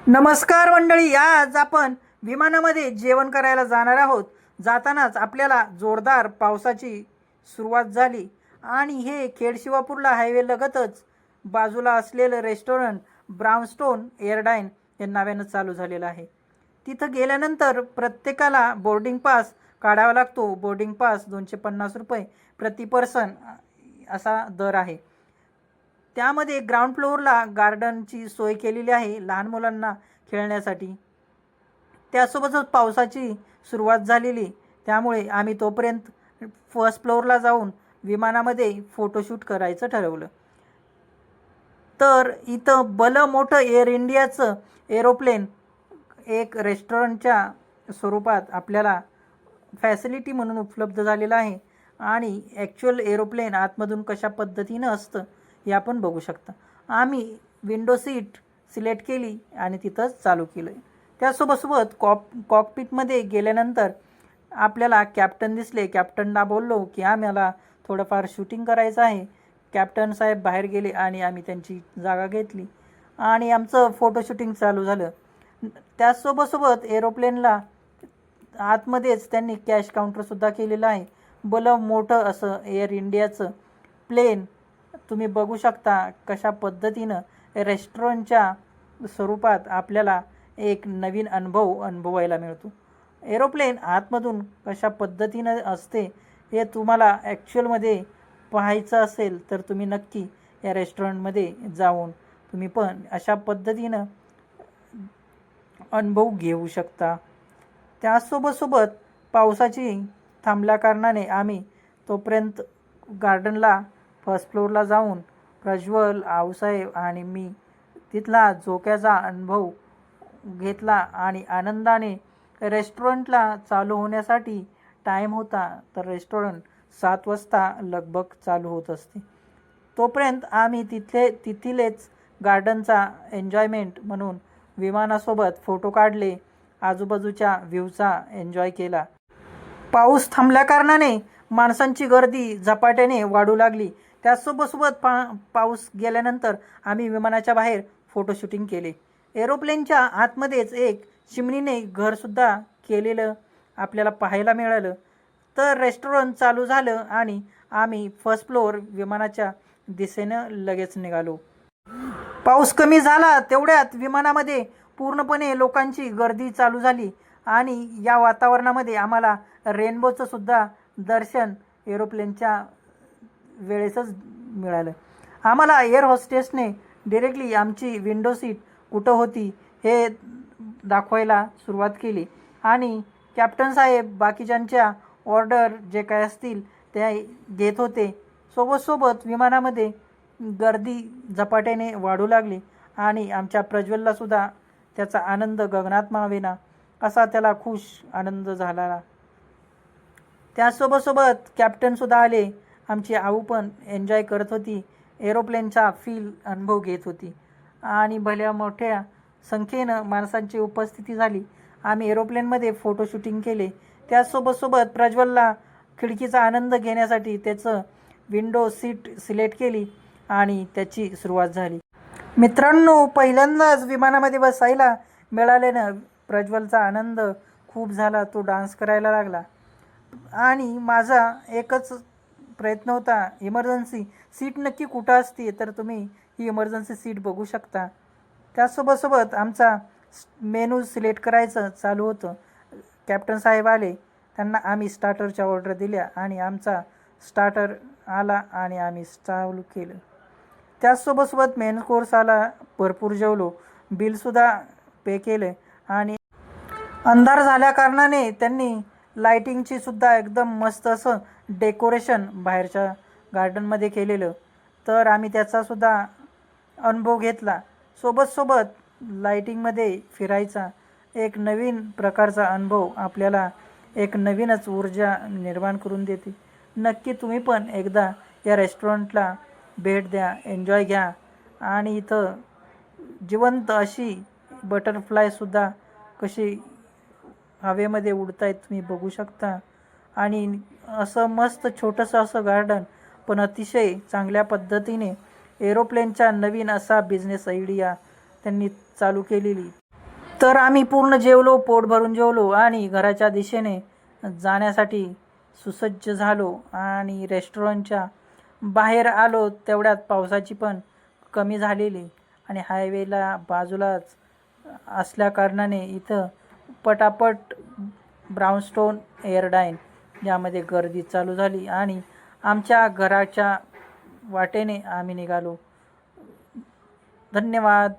नमस्कार मंडळी, आज आपण विमानामध्ये जेवण करायला जाणार आहोत. जातानाच आपल्याला जोरदार पावसाची सुरुवात झाली आणि हे खेड-शिवापूरला हायवे लगतच बाजूला असलेलं रेस्टॉरंट ब्राउनस्टोन एअरलाईन हे नव्यानं चालू झालेलं आहे. तिथं गेल्यानंतर प्रत्येकाला बोर्डिंग पास काढावा लागतो. बोर्डिंग पास ₹250 प्रति पर्सन असा दर आहे. त्यामध्ये ग्राउंड फ्लोअरला गार्डनची सोय केलेली आहे लहान मुलांना खेळण्यासाठी. त्यासोबतच पावसाची सुरुवात झालेली, त्यामुळे आम्ही तोपर्यंत फर्स्ट फ्लोअरला जाऊन विमानामध्ये फोटोशूट करायचं ठरवलं. तर इथं भलं मोठं एअर इंडियाचं एरोप्लेन एक रेस्टॉरंटच्या स्वरूपात आपल्याला फॅसिलिटी म्हणून उपलब्ध झालेलं आहे आणि ॲक्च्युअल एरोप्लेन आतमधून कशा पद्धतीनं असतं हे आपण बघू शकता. आम्ही विंडो सीट सिलेक्ट केली आणि तिथंच चालू केलं. त्यासोबत कॉकपिटमध्ये गेल्यानंतर आपल्याला कॅप्टन दिसले. कॅप्टनला बोललो की आम्हाला थोडंफार शूटिंग करायचं आहे. कॅप्टन साहेब बाहेर गेले आणि आम्ही त्यांची जागा घेतली आणि आमचं फोटो शूटिंग चालू झालं. त्यासोबत एरोप्लेनला आतमध्येच त्यांनी कॅश काउंटरसुद्धा केलेलं आहे. भलं मोठं असं एअर इंडियाचं प्लेन तुम्ही बघू शकता कशा पद्धतीनं रेस्टॉरंटच्या स्वरूपात आपल्याला एक नवीन अनुभवायला मिळतो. एरोप्लेन आतमधून कशा पद्धतीनं असते हे तुम्हाला ॲक्च्युअलमध्ये पाहायचं असेल तर तुम्ही नक्की या रेस्टॉरंटमध्ये जाऊन तुम्ही पण अशा पद्धतीनं अनुभव घेऊ शकता. त्यासोबत पावसाची थांबल्या कारणाने आम्ही तोपर्यंत गार्डनला फर्स्ट फ्लोअरला जाऊन प्रज्वल, आऊसाहेब आणि मी तिथला झोक्याचा अनुभव घेतला आणि आनंदाने रेस्टॉरंटला चालू होण्यासाठी टाईम होता, तर रेस्टॉरंट 7 वाजता लगबग चालू होत असते. तोपर्यंत आम्ही तिथलेच गार्डनचा एन्जॉयमेंट म्हणून विमानासोबत फोटो काढले, आजूबाजूच्या व्ह्यूचा एन्जॉय केला. पाऊस थांबल्या कारणाने माणसांची गर्दी झपाट्याने वाढू लागली. त्यासोबत पाऊस गेल्यानंतर आम्ही विमानाच्या बाहेर फोटो शूटिंग केले. एरोप्लेनच्या आतमध्येच एक चिमणीने घरसुद्धा केलेलं आपल्याला पाहायला मिळालं. तर रेस्टॉरंट चालू झालं आणि आम्ही फर्स्ट फ्लोअर विमानाच्या दिशेनं लगेच निघालो. पाऊस कमी झाला तेवढ्यात विमानामध्ये पूर्णपणे लोकांची गर्दी चालू झाली आणि या वातावरणामध्ये आम्हाला रेनबोचं सुद्धा दर्शन एरोप्लेनच्या वेळेसच मिळालं. आम्हाला एअर होस्टेसने डिरेक्टली आमची विंडो सीट कुठं होती हे दाखवायला सुरुवात केली आणि कॅप्टन साहेब बाकीच्यांच्या ऑर्डर जे काय असतील ते घेत होते. सोबत विमानामध्ये गर्दी झपाट्याने वाढू लागली आणि आमच्या प्रज्वललासुद्धा त्याचा आनंद गगनात मावेना असा त्याला खुश आनंद झाला. त्यासोबत कॅप्टनसुद्धा आले. आमची आऊ पण एन्जॉय करत होती, एरोप्लेनचा फील अनुभव घेत होती आणि भल्या मोठ्या संख्येनं माणसांची उपस्थिती झाली. आम्ही एरोप्लेनमध्ये फोटो शूटिंग केले. त्यासोबत प्रज्वलला खिडकीचा आनंद घेण्यासाठी त्याचं विंडो सीट सिलेक्ट केली आणि त्याची सुरुवात झाली. मित्रांनो, पहिल्यांदाच विमानामध्ये बसायला मिळाल्यानं प्रज्वलचा आनंद खूप झाला. तो डान्स करायला लागला आणि माझा एकच प्रयत्न होता, इमर्जन्सी सीट नक्की कुठं असते, तर तुम्ही ही इमर्जन्सी सीट बघू शकता. त्यासोबत आमचा मेनू सिलेक्ट करायचं चालू होतं. कॅप्टन साहेब आले, त्यांना आम्ही स्टार्टरच्या ऑर्डर दिल्या आणि आमचा स्टार्टर आला आणि आम्ही चालू केलं. त्यासोबत मेन कोर्स आला, भरपूर जेवलो, बिलसुद्धा पे केलं आणि अंधार झाल्या कारणाने त्यांनी लाईटिंगची सुद्धा एकदम मस्त असं डेकोरेशन बाहेरच्या गार्डनमध्ये केलेलं, तर आम्ही त्याचासुद्धा अनुभव घेतला. सोबत लाईटिंगमध्ये फिरायचा एक नवीन प्रकारचा अनुभव आपल्याला एक नवीनच ऊर्जा निर्माण करून देते. नक्की तुम्ही पण एकदा या रेस्टॉरंटला भेट द्या, एन्जॉय घ्या आणि इथं जिवंत अशी बटरफ्लायसुद्धा कशी हवेमध्ये उडतायत तुम्ही बघू शकता आणि असं मस्त छोटंसं असं गार्डन, पण अतिशय चांगल्या पद्धतीने एरोप्लेनचा नवीन असा बिझनेस आयडिया त्यांनी चालू केलेली. तर आम्ही पूर्ण जेवलो, पोट भरून जेवलो आणि घराच्या दिशेने जाण्यासाठी सुसज्ज झालो आणि रेस्टॉरंटच्या बाहेर आलो. तेवढ्यात पावसाची पण कमी झालेली आणि हायवेला बाजूलाच असल्याकारणाने इथं पटापट ब्राउनस्टोन एअरलाईन यामध्ये गर्दी चालू झाली आणि आमच्या घराच्या वाटेने आम्ही निघालो. धन्यवाद.